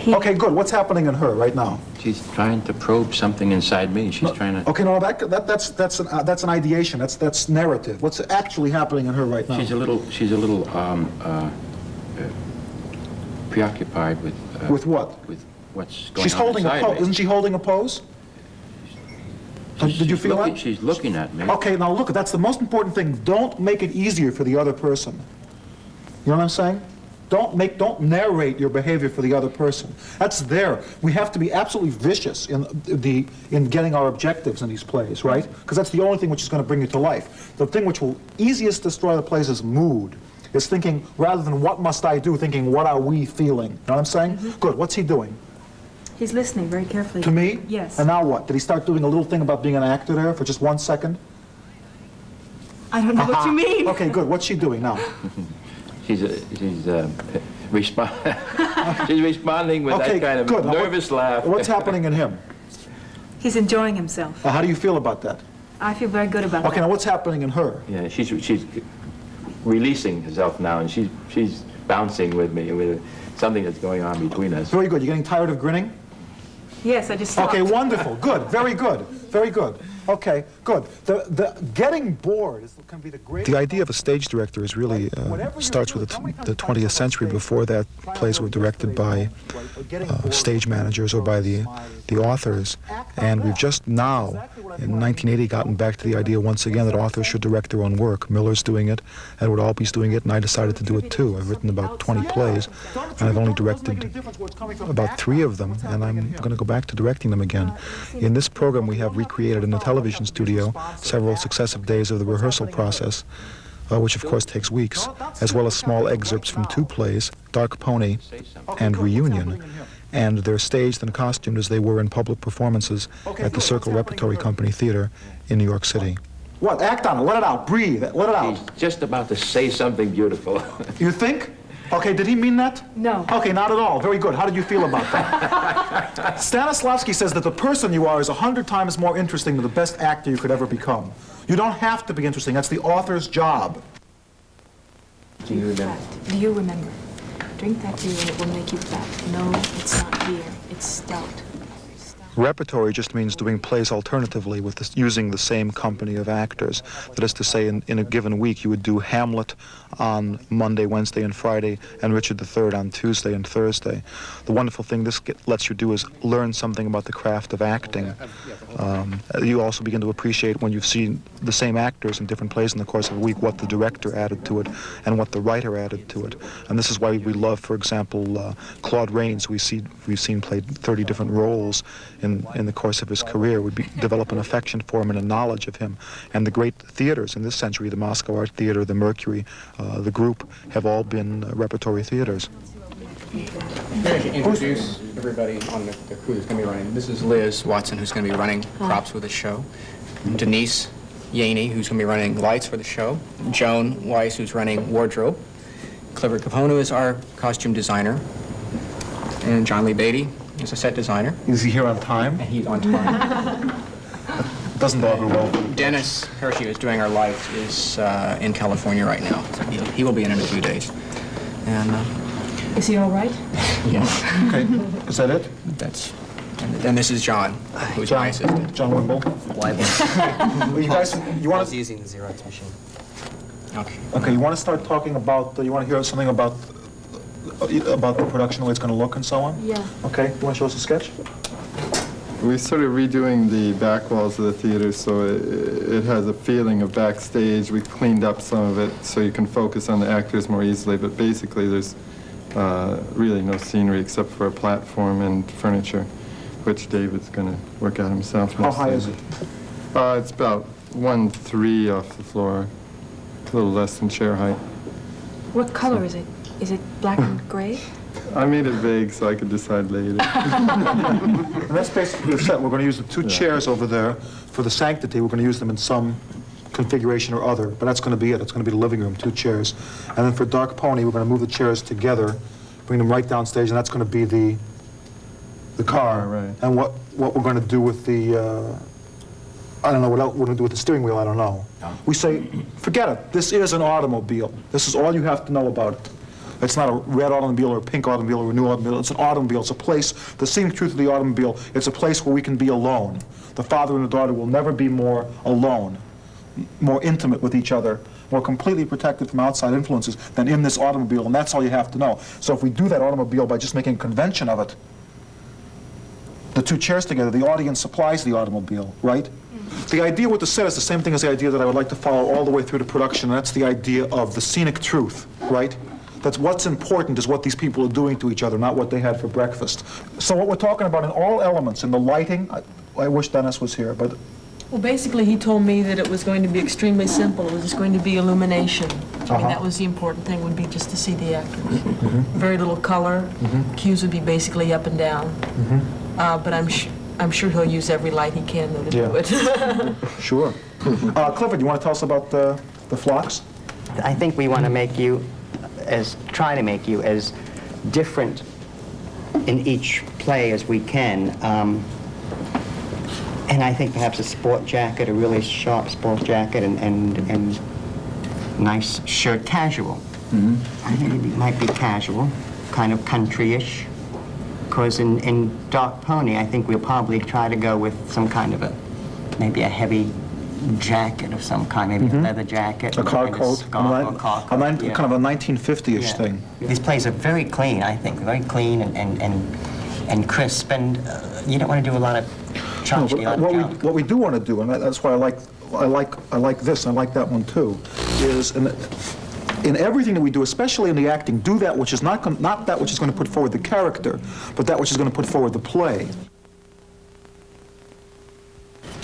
Okay, good. What's happening in her right now? She's trying to probe something inside me. She's trying to... Okay, no, that's an ideation. That's narrative. What's actually happening in her right now? She's a little preoccupied with... with what? With what's going She's on holding a inside pose. me. Isn't she holding a pose? Did you feel that? She's looking at me. Okay, now look, that's the most important thing. Don't make it easier for the other person. You know what I'm saying? Don't narrate your behavior for the other person. That's there. We have to be absolutely vicious in getting our objectives in these plays, right? Because that's the only thing which is going to bring you to life. The thing which will easiest destroy the plays is mood. Is thinking, rather than what must I do, thinking what are we feeling. You know what I'm saying? Mm-hmm. Good. What's he doing? He's listening very carefully. To me? Yes. And now what? Did he start doing a little thing about being an actor there for just 1 second? I don't know what you mean. Okay, good. What's she doing now? She's responding with that kind of nervous laugh. What's happening in him? He's enjoying himself. How do you feel about that? I feel very good about that. Okay, now what's happening in her? Yeah, she's releasing herself now, and she's bouncing with me, with something that's going on between us. Very good. You're getting tired of grinning? Yes, I just stopped. Okay, wonderful. Good. Very good. Very good. Okay, good. The getting bored can be the greatest... The idea of a stage director is really starts with the 20th century. Before that, plays were directed by stage managers or by the authors. And we've just now, in 1980, gotten back to the idea once again that authors should direct their own work. Miller's doing it, Edward Albee's doing it, and I decided to do it too. I've written about 20 plays, and I've only directed about 3 of them, and I'm going to go back to directing them again. In this program, we have recreated in the television studio several successive days of the rehearsal process, which of course takes weeks, as well as small excerpts from 2 plays, Dark Pony and Reunion, and they're staged and costumed as they were in public performances at the Circle Repertory Company Theater in New York City. What? Act on it. Let it out. Breathe. Let it out. He's just about to say something beautiful. You think? Okay, did he mean that? No. Okay, not at all. Very good. How did you feel about that? Stanislavski says that the person you are is 100 times more interesting than the best actor you could ever become. You don't have to be interesting. That's the author's job. Do you remember? Do you remember? Drink that beer and it will make you fat. No, it's not beer. It's stout. Repertory just means doing plays alternatively with using the same company of actors. That is to say, in a given week, you would do Hamlet on Monday, Wednesday, and Friday, and Richard III on Tuesday and Thursday. The wonderful thing this lets you do is learn something about the craft of acting. You also begin to appreciate when you've seen the same actors in different plays in the course of a week, what the director added to it and what the writer added to it. And this is why we love, for example, Claude Rains, we've seen played 30 different roles in the course of his career. We develop an affection for him and a knowledge of him. And the great theaters in this century, the Moscow Art Theater, the Mercury, the Group, have all been repertory theaters. I'm going to introduce everybody on the crew that's going to be running. This is Liz Watson, who's going to be running props for the show. Denise Yaney, who's going to be running lights for the show. Joan Weiss, who's running wardrobe. Clifford Capone is our costume designer. And John Lee Beatty is a set designer. Is he here on time? And he's on time. Doesn't bother well. Dennis Hershey, who's doing our lights, is in California right now. So he will be in a few days. And is he all right? yes. Okay. Is that it? That's. And this is John, who's my assistant. John Wimble. Well, you guys, you want to using the Xerox machine. Okay. Okay. You want to start talking about? You want to hear something about the production, the way it's going to look, and so on? Yeah. Okay. You want to show us a sketch? We're sort of redoing the back walls of the theater so it has a feeling of backstage. We cleaned up some of it so you can focus on the actors more easily, but basically there's really no scenery except for a platform and furniture, which David's going to work out himself. How high is it? It's about 1.3 off the floor, a little less than chair height. What color is it? Is it black and gray? I made it vague so I could decide later. And that's basically the set. We're going to use the 2 chairs over there for the sanctity. We're going to use them in some configuration or other, but that's going to be it. It's going to be the living room, 2 chairs. And then for Dark Pony, we're going to move the chairs together, bring them right downstage, and that's going to be the car. Right. And what we're going to do with the, I don't know what else we're going to do with the steering wheel, I don't know. We say, forget it, this is an automobile. This is all you have to know about it. It's not a red automobile or a pink automobile or a new automobile. It's an automobile. It's a place, the scenic truth of the automobile, it's a place where we can be alone. The father and the daughter will never be more alone, more intimate with each other, more completely protected from outside influences than in this automobile, and that's all you have to know. So if we do that automobile by just making a convention of it, the two chairs together, the audience supplies the automobile, right? The idea with the set is the same thing as the idea that I would like to follow all the way through to production, and that's the idea of the scenic truth, right? That's what's important is what these people are doing to each other, not what they had for breakfast. So what we're talking about in all elements, in the lighting, I wish Dennis was here, but Well, basically, he told me that it was going to be extremely simple. It was just going to be illumination. I mean, that was the important thing, would be just to see the actors. Very little color. Cues would be basically up and down. But I'm sure he'll use every light he can, though, to do it. Sure. Clifford, you want to tell us about the flocks? I think we want to make you, try to make you as different in each play as we can. And I think perhaps a sport jacket, a really sharp sport jacket, and nice shirt, casual. I think it might be casual, kind of country-ish. Because in Dark Pony, I think we'll probably try to go with some kind of maybe a heavy jacket of some kind, maybe a leather jacket. A car coat. Kind of a 1950-ish thing. These plays are very clean, I think, very clean and crisp, and you don't want to do a lot of What we do want to do, and that's why I like this, and I like that one too, is in everything that we do, especially in the acting, do that which is not that which is going to put forward the character, but that which is going to put forward the play.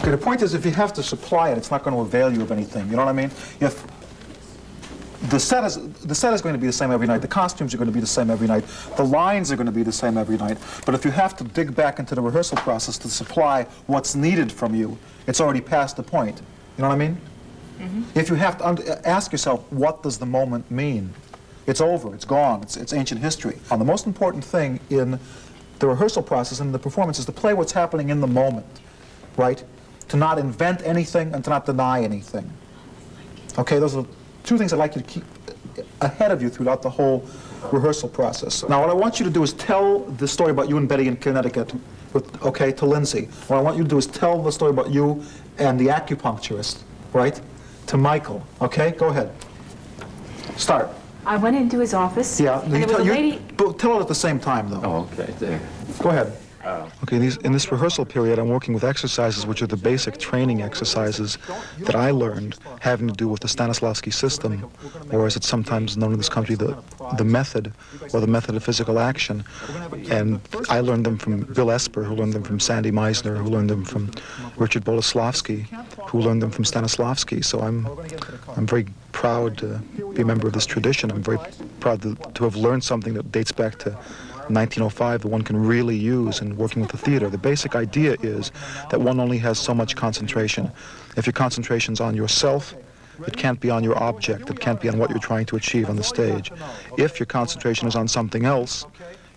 Okay, the point is, if you have to supply it, it's not going to avail you of anything. You know what I mean? If the set is going to be the same every night. The costumes are going to be the same every night. The lines are going to be the same every night. But if you have to dig back into the rehearsal process to supply what's needed from you, it's already past the point. You know what I mean? If you have to ask yourself, what does the moment mean? It's over. It's gone. It's ancient history. And the most important thing in the rehearsal process and the performance is to play what's happening in the moment, right? To not invent anything and to not deny anything. Okay, those are two things I'd like you to keep ahead of you throughout the whole rehearsal process. Now, what I want you to do is tell the story about you and Betty in Connecticut, to Lindsay. What I want you to do is tell the story about you and the acupuncturist, right, to Michael. Okay, go ahead. Start. I went into his office. Yeah, and there was a lady. But tell it at the same time, though. Oh, okay. There. Go ahead. Okay, in this rehearsal period, I'm working with exercises which are the basic training exercises that I learned having to do with the Stanislavski system, or as it's sometimes known in this country, the method, or the method of physical action. And I learned them from Bill Esper, who learned them from Sandy Meisner, who learned them from Richard Boleslavsky, who learned them from Stanislavski. So I'm very proud to be a member of this tradition. I'm very proud to have learned something that dates back to 1905 that one can really use in working with the theater. The basic idea is that one only has so much concentration. If your concentration's on yourself, it can't be on your object. It can't be on what you're trying to achieve on the stage. If your concentration is on something else,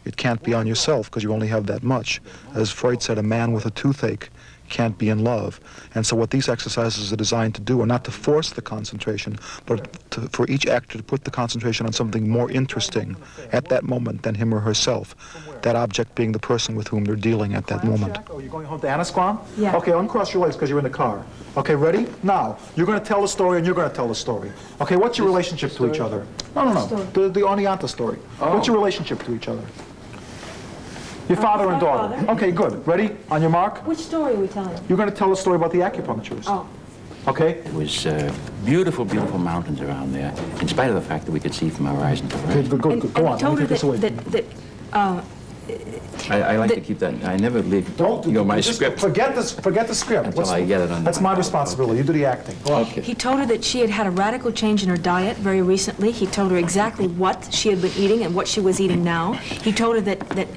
it can't be on yourself because you only have that much. As Freud said, a man with a toothache can't be in love. And so what these exercises are designed to do are not to force the concentration, but for each actor to put the concentration on something more interesting at that moment than him or herself, that object being the person with whom they're dealing at that moment. Oh, you're going home to Annisquam? Yeah. Okay, uncross your legs because you're in the car. Okay, ready? Now, you're going to tell the story and you're going to tell the story. Okay, what's your relationship to each other? No. The Oneonta story. What's your relationship to each other? Your father and daughter. Okay, good. Ready? On your mark? Which story are we telling? You're going to tell a story about the acupuncturist. Oh. Okay? It was beautiful, beautiful mountains around there, in spite of the fact that we could see from our horizon to Okay, horizon. go on. And told her Let me take this away. I like to keep that. I never leave. Don't my just script. Forget the script. Until I get it on That's my- my responsibility. You do the acting. Go on. Okay. He told her that she had had a radical change in her diet very recently. He told her exactly what she had been eating and what she was eating now. He told her that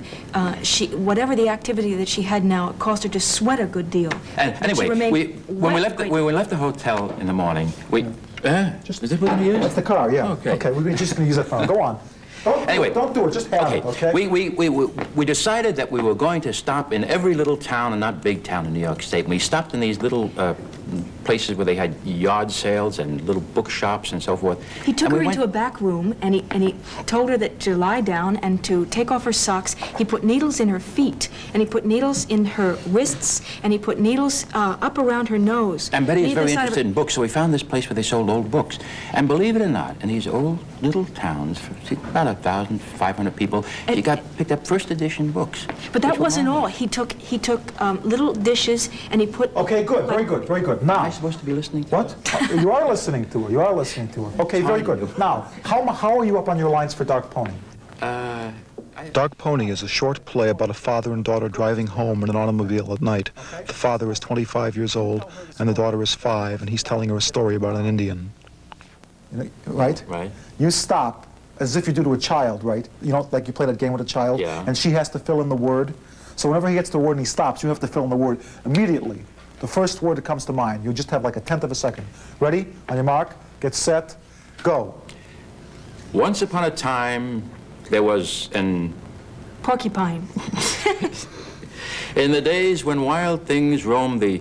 whatever the activity that she had now, it caused her to sweat a good deal. And But she anyway, remained when we wet. left the hotel in the morning, is this what we're going to use? That's the car, yeah. Okay. Okay, we're just going to use that phone. Go on. Anyway. Don't do it. Just have it, okay? We decided that we were going to stop in every little town and not big town in New York State. And we stopped in these little places where they had yard sales and little bookshops and so forth. He took And we her into a went- back room, and he told her that to lie down and to take off her socks. He put needles in her feet, and he put needles in her wrists, and he put needles up around her nose. And Betty is Neither very side of interested her- in books, so we found this place where they sold old books. And believe it or not, in these old little towns, about 1,500 people, she got picked up first edition books. But that which were wasn't all. marvelous. He took little dishes, and he put... Okay, good, very good, very good. Am I Now, supposed to be listening to what? You are listening to her, you are listening to her. Okay, very good. Now, how are you up on your lines for Dark Pony? Dark Pony is a short play about a father and daughter driving home in an automobile at night. The father is 25 years old, and the daughter is 5, and he's telling her a story about an Indian. You know, right? Right. You stop as if you do to a child, right? You know, like you play that game with a child, Yeah. and she has to fill in the word. So whenever he gets to the word and he stops, you have to fill in the word immediately. The first word that comes to mind. You just have like a tenth of a second. Ready? On your mark, get set, go. Once upon a time, there was an... Porcupine. In the days when wild things roamed the...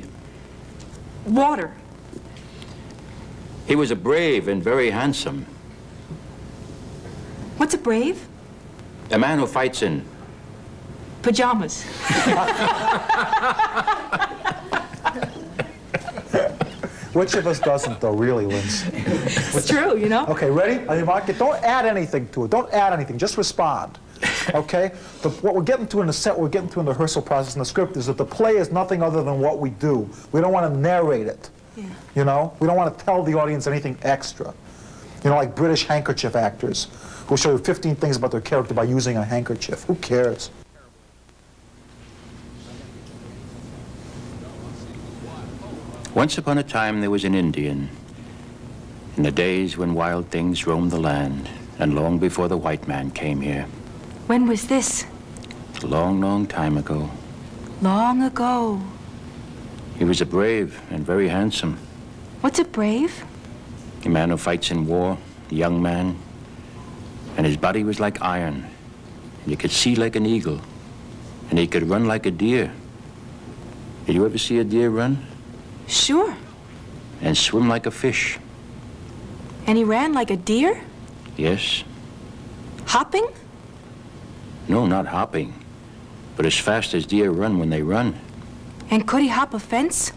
Water. He was a brave and very handsome. What's a brave? A man who fights in... Pajamas. Which of us doesn't, though, really, Linz? It's true, you know? Okay, ready? On your mark, don't add anything to it. Don't add anything. Just respond. Okay? What we're getting to in the set, what we're getting to in the rehearsal process in the script is that the play is nothing other than what we do. We don't want to narrate it. Yeah. You know? We don't want to tell the audience anything extra. You know, like British handkerchief actors who'll show you 15 things about their character by using a handkerchief. Who cares? Once upon a time, there was an Indian. In the days when wild things roamed the land, and long before the white man came here. When was this? A long, long time ago. Long ago. He was a brave and very handsome. What's a brave? A man who fights in war, a young man. And his body was like iron. And he could see like an eagle. And he could run like a deer. Did you ever see a deer run? Sure. And swim like a fish? And he ran like a deer? Yes. Hopping? No, not hopping. But as fast as deer run when they run. And could he hop a fence?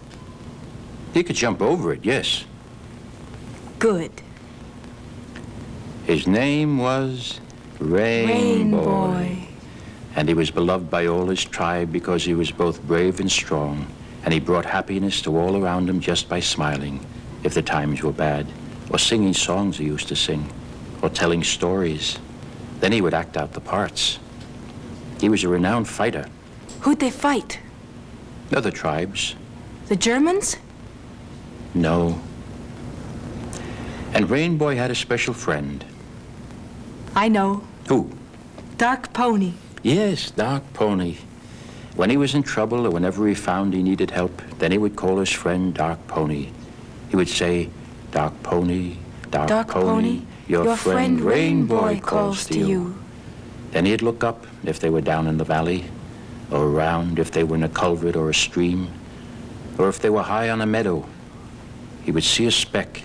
He could jump over it, yes. Good. His name was Rainboy. And he was beloved by all his tribe because he was both brave and strong. And he brought happiness to all around him just by smiling, if the times were bad, or singing songs he used to sing, or telling stories. Then he would act out the parts. He was a renowned fighter. Who'd they fight? Other tribes? The Germans? No. And Rainboy had a special friend. I know. Who? Dark Pony. Yes, Dark Pony. When he was in trouble or whenever he found he needed help, then he would call his friend Dark Pony. He would say, Dark Pony, Dark Pony, your friend Rainboy calls to you. Then he'd look up if they were down in the valley, or around if they were in a culvert or a stream, or if they were high on a meadow. He would see a speck,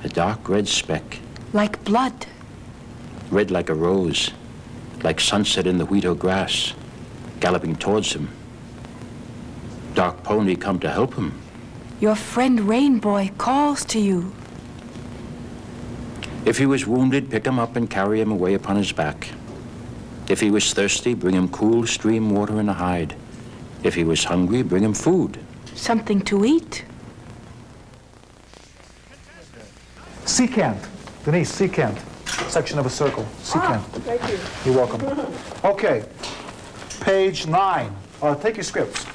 a dark red speck, Like blood. red like a rose, like sunset in the wheat or grass, galloping towards him. Dark Pony come to help him. Your friend Rainboy calls to you. If he was wounded, pick him up and carry him away upon his back. If he was thirsty, bring him cool stream water in a hide. If he was hungry, bring him food. Something to eat. Secant. Denise, secant. Section of a circle. Secant. Thank you. You're welcome. Okay. Page 9. Take your scripts.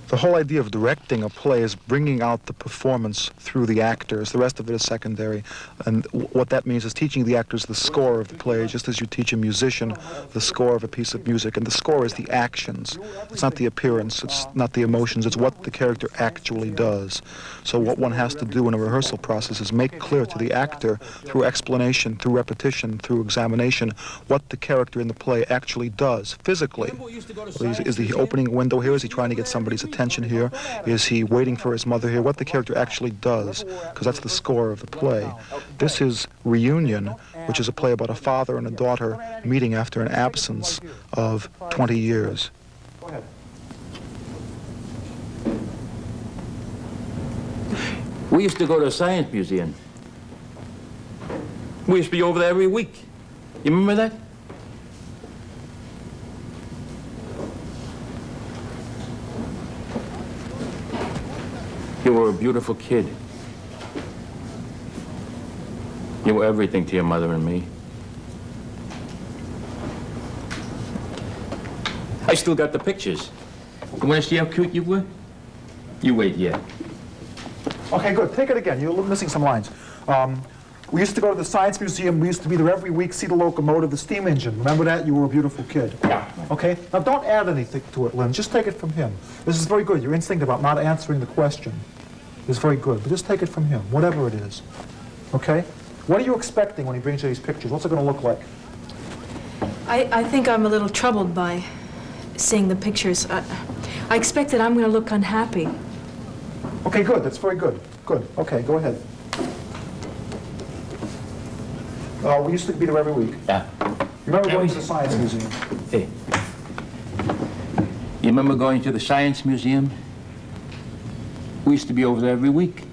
The whole idea of directing a play is bringing out the performance through the actors. The rest of it is secondary. And what that means is teaching the actors the score of the play, just as you teach a musician the score of a piece of music. And the score is the actions. It's not the appearance. It's not the emotions. It's what the character actually does. So what one has to do in a rehearsal process is make clear to the actor, through explanation, through repetition, through examination, what the character in the play actually does physically. Is he opening a window here? Is he trying to get somebody's attention? attention here? Is he waiting for his mother here? What the character actually does, because that's the score of the play. This is Reunion, which is a play about a father and a daughter meeting after an absence of 20 years. Go ahead. We used to go to the Science Museum. We used to be over there every week. You remember that? You were a beautiful kid. You were everything to your mother and me. I still got the pictures. You want to see how cute you were? You wait here. Okay, good. Take it again. You're missing some lines. We used to go to the Science Museum. We used to be there every week, see the locomotive, the steam engine. Remember that? You were a beautiful kid. Yeah. Okay? Now, don't add anything to it, Lynn. Just take it from him. This is very good. Your instinct about not answering the question is very good. But just take it from him, whatever it is. Okay? What are you expecting when he brings you these pictures? What's it going to look like? I think I'm a little troubled by seeing the pictures. I expect that I'm going to look unhappy. Okay, good. That's very good. Good. Okay, go ahead. We used to be there every week. Yeah. You remember going to the Science Museum? Hey. You remember going to the Science Museum? We used to be over there every week.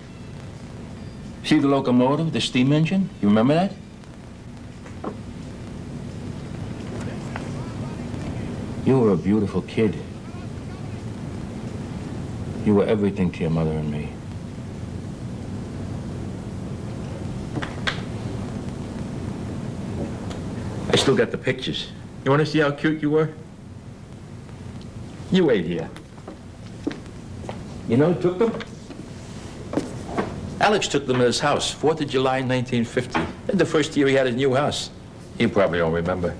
See the locomotive, the steam engine? You remember that? You were a beautiful kid. You were everything to your mother and me. I still got the pictures. You want to see how cute you were? You wait here. You know who took them? Alex took them to his house, 4th of July, 1950. The first year he had his new house. You probably don't remember.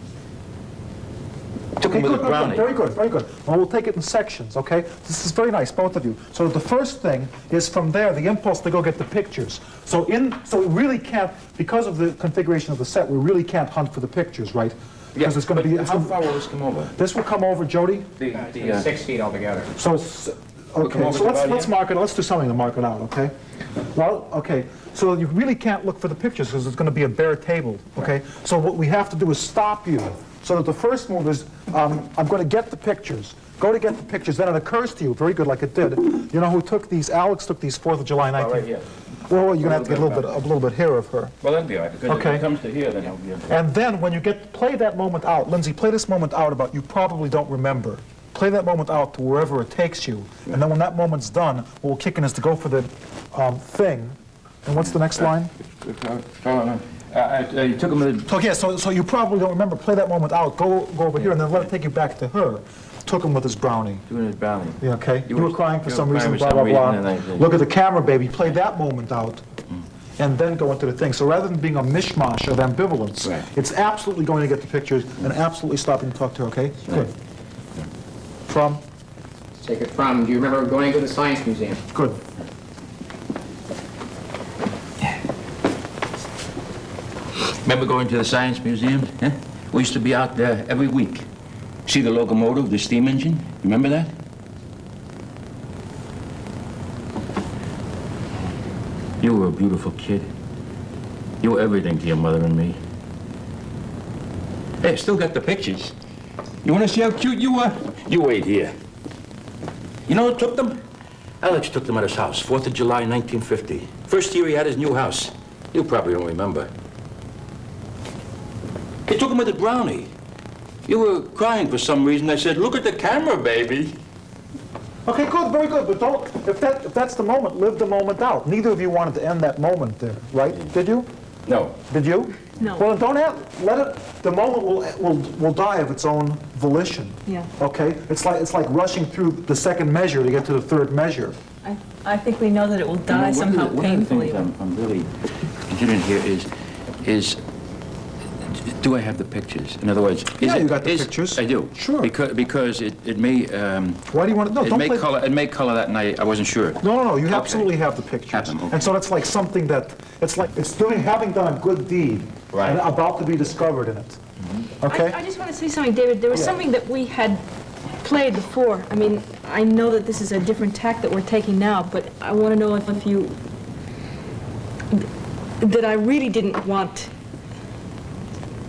Took Okay, him with good, a good, brownie. good, very good, very good. Well, we'll take it in sections, okay? This is very nice, both of you. So the first thing is from there, the impulse to go get the pictures. So we really can't, because of the configuration of the set, we really can't hunt for the pictures, right? Because it's going to be... How far will this come over? This will come over, Jody? It's 6 feet altogether. So it's... come Okay, over so to let's about here? mark it, let's do something to mark it out, okay? Well, okay, so you really can't look for the pictures because it's going to be a bare table, okay? So what we have to do is stop you. So that the first move is, I'm going to get the pictures. Go to get the pictures. Then it occurs to you, very good, like it did. You know who took these? Alex took these 4th of July 19... right here. Well, you're going to have to get a little bit here of her. Well, that'd be all right, because Okay. if it comes to here, then he'll be able to... And then when you play that moment out, Lindsay, play this moment out about you probably don't remember. Play that moment out to wherever it takes you. And then when that moment's done, what we'll kick in is to go for the thing. And what's the next line? You took him to the... Okay, so you probably don't remember. Play that moment out. Go over here and then let it take you back to her. Took him with his brownie. Doing his brownie. Yeah, okay. You were crying for you some were reason, crying blah, for blah, some blah. reason, and Look at the camera, baby. Play that moment out. And then go into the thing. So rather than being a mishmash of ambivalence, Right. it's absolutely going to get the pictures and absolutely stopping to talk to her, okay? Good. From? Take it from, do you remember going to the Science Museum? Good. Remember going to the Science Museum? Huh? We used to be out there every week. See the locomotive, the steam engine? Remember that? You were a beautiful kid. You were everything to your mother and me. Hey, still got the pictures. You want to see how cute you were? You wait here. You know who took them? Alex took them at his house, 4th of July, 1950. First year he had his new house. You probably don't remember. He took him with a brownie. You were crying for some reason. I said, look at the camera, baby. Okay, good, very good. But don't, if that's the moment, live the moment out. Neither of you wanted to end that moment there, right? Did you? No. Did you? No. Well, don't let it. The moment will die of its own volition. Yeah. Okay. It's like rushing through the second measure to get to the third measure. I think we know that it will die somehow painfully. One of the things I'm really considering here is do I have the pictures? In other words, Yeah, you got the pictures. I do. Sure. Because it may Why do you want to? No, don't play. it may color that night. I wasn't sure. No. You Okay. absolutely have the pictures. Have them, okay. And so it's like something that it's having done a good deed Right. and about to be discovered in it. Okay. I just want to say something, David. There was something that we had played before. I mean, I know that this is a different tack that we're taking now, but I want to know if you... that I really didn't want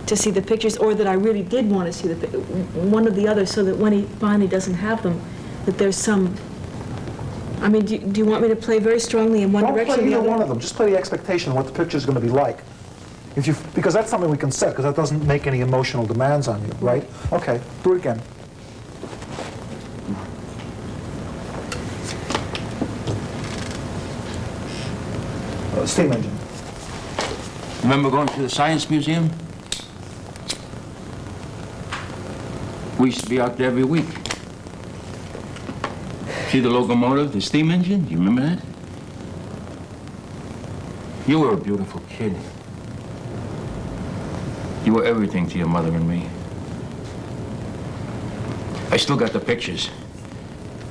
to see the pictures, or that I really did want to see one or the other, so that when he finally doesn't have them, that there's some... I mean, do you want me to play very strongly in one direction or Don't the play either other? one of them. Just play the expectation of what the picture's going to be like. Because that's something we can set, because that doesn't make any emotional demands on you, right? Okay, do it again. Steam engine. Remember going to the Science Museum? We used to be out there every week. See the locomotive, the steam engine? You remember that? You were a beautiful kid. You were everything to your mother and me. I still got the pictures.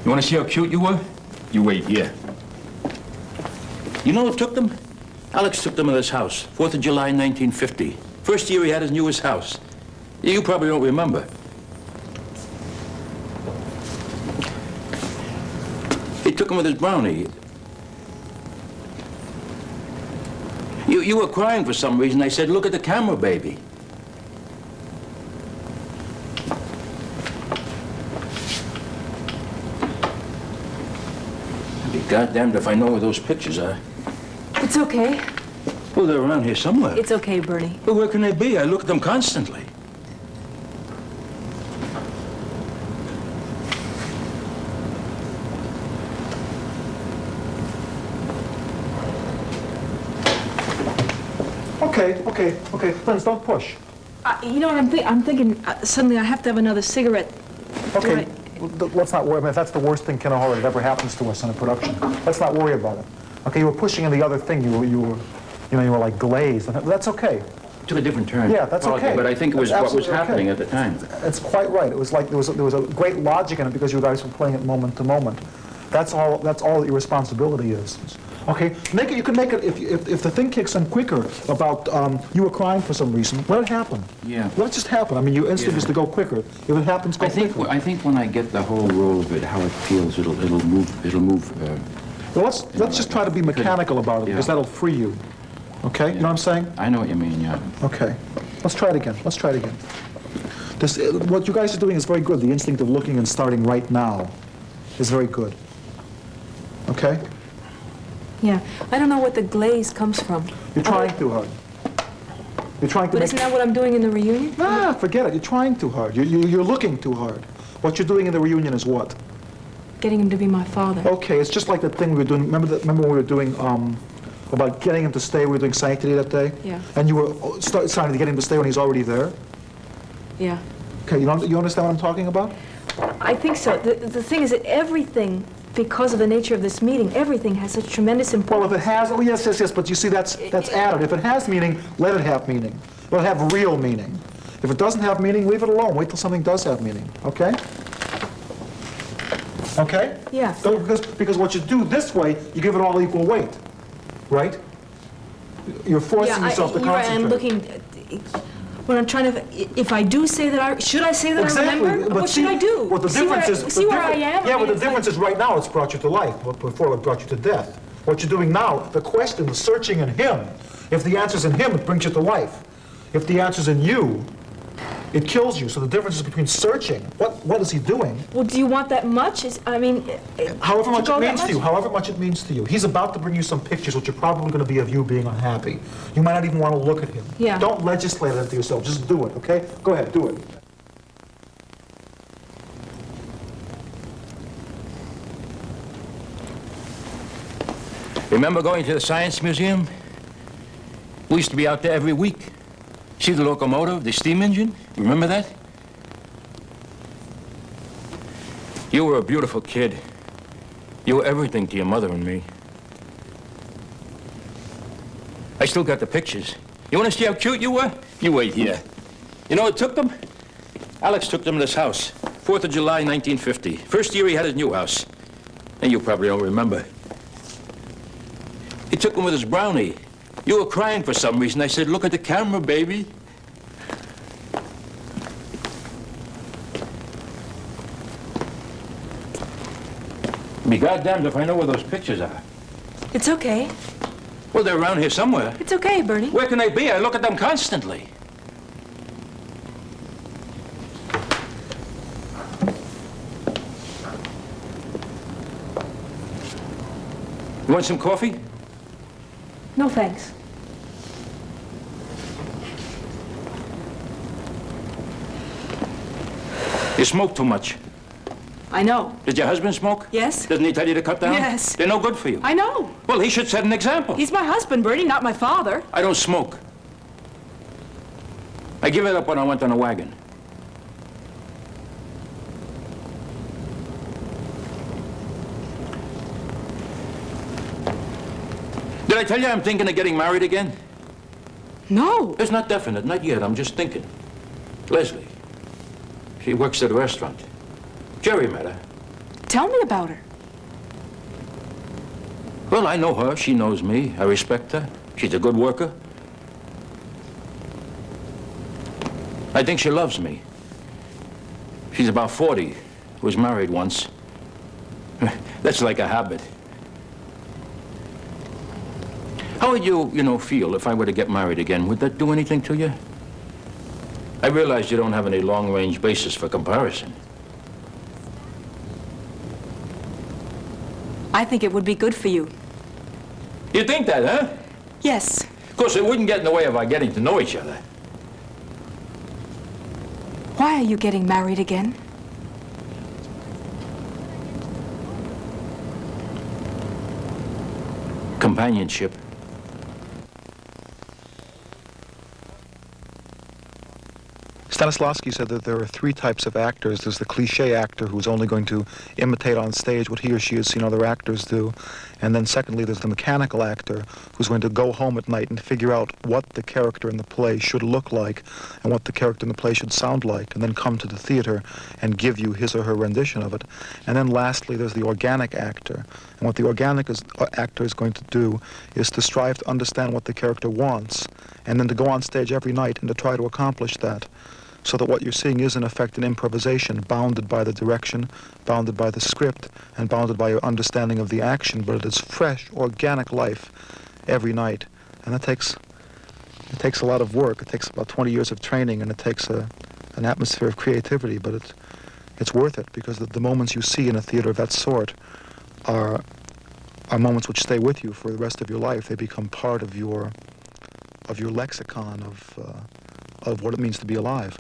You want to see how cute you were? You wait here. You know who took them? Alex took them to his house, 4th of July, 1950. First year he had his newest house. You probably don't remember. He took him with his brownie. You were crying for some reason. I said, look at the camera, baby. I'd be goddamned if I know where those pictures are. It's okay. Well, they're around here somewhere. It's okay, Bernie. But where can they be? I look at them constantly. Okay, friends, don't push. You know what I'm thinking? Suddenly I have to have another cigarette. Okay, let's not worry. I mean, if that's the worst thing, Ken O'Hara, that ever happens to us in a production, let's not worry about it. Okay, you were pushing in the other thing. You were like glazed. That's okay. Took a different turn. Yeah, that's okay. But I think it was what was absolutely happening okay. at the time. It's quite right. It was like there was a great logic in it because you guys were playing it moment to moment. That's all that your responsibility is. Okay, make it. You can make it if the thing kicks in quicker about you were crying for some reason. Let it happen. Yeah. Let it just happen. I mean, your instinct is to go quicker. If it happens, go quicker. I think when I get the whole roll of it, how it feels, it'll move. Well, let's just try to be mechanical about it because that'll free you. Okay, you know what I'm saying? I know what you mean. Yeah. Okay, let's try it again. Let's try it again. What you guys are doing is very good. The instinct of looking and starting right now is very good. Okay? Yeah. I don't know what the glaze comes from. You're trying too hard. You're trying to But make... isn't that what I'm doing in the reunion? Ah, forget it. You're trying too hard. You're looking too hard. What you're doing in the reunion is what? Getting him to be my father. Okay, it's just like that thing we were doing. Remember when we were doing about getting him to stay? We were doing Sanctity that day? Yeah. And you were starting to get him to stay when he's already there? Yeah. Okay, you understand what I'm talking about? I think so. The thing is that everything, because of the nature of this meeting, everything has such tremendous importance. Well, if it has, oh yes, but you see, that's added. If it has meaning, let it have meaning. Let it have real meaning. If it doesn't have meaning, leave it alone. Wait till something does have meaning, okay? Okay? Yeah. Because what you do this way, you give it all equal weight, right? You're forcing yourself to concentrate. I'm looking, when I'm trying to, if I do say that should I say that I remember? What should I do? Well, the difference is... See where I am? Yeah, but the difference is right now it's brought you to life. Before it brought you to death. What you're doing now, the question, the searching in him, if the answer's in him, it brings you to life. If the answer's in you, it kills you. So the difference is between searching. What is he doing? Well, do you want that much? However much it means to you. However much it means to you. He's about to bring you some pictures which are probably going to be of you being unhappy. You might not even want to look at him. Yeah. Don't legislate it into yourself. Just do it, okay? Go ahead, do it. Remember going to the Science Museum? We used to be out there every week. See the locomotive, the steam engine? Remember that? You were a beautiful kid. You were everything to your mother and me. I still got the pictures. You want to see how cute you were? You wait here. You know what took them? Alex took them to his house. 4th of July, 1950. First year he had his new house. And you probably don't remember. He took them with his brownie. You were crying for some reason. I said, look at the camera, baby. Be goddamned if I know where those pictures are. It's okay. Well, they're around here somewhere. It's okay, Bernie. Where can they be? I look at them constantly. You want some coffee? No, thanks. You smoke too much. I know. Did your husband smoke? Yes. Doesn't he tell you to cut down? Yes. They're no good for you. I know. Well, he should set an example. He's my husband, Bernie, not my father. I don't smoke. I give it up when I went on a wagon. Did I tell you I'm thinking of getting married again? No. It's not definite, not yet. I'm just thinking. Leslie. She works at a restaurant. Jerry met her. Tell me about her. Well, I know her. She knows me. I respect her. She's a good worker. I think she loves me. She's about 40. Was married once. That's like a habit. How would you feel if I were to get married again? Would that do anything to you? I realize you don't have any long-range basis for comparison. I think it would be good for you. You think that, huh? Yes. Of course, it wouldn't get in the way of our getting to know each other. Why are you getting married again? Companionship. Stanislavski said that there are three types of actors. There's the cliche actor who's only going to imitate on stage what he or she has seen other actors do. And then secondly, there's the mechanical actor who's going to go home at night and figure out what the character in the play should look like and what the character in the play should sound like, and then come to the theater and give you his or her rendition of it. And then lastly, there's the organic actor. And what the organic actor is going to do is to strive to understand what the character wants, and then to go on stage every night and to try to accomplish that. So that what you're seeing is, in effect, an improvisation, bounded by the direction, bounded by the script, and bounded by your understanding of the action, but it is fresh, organic life every night. And it takes a lot of work. It takes about 20 years of training, and it takes an atmosphere of creativity, but it's worth it, because the moments you see in a theater of that sort are moments which stay with you for the rest of your life. They become part of your lexicon of what it means to be alive.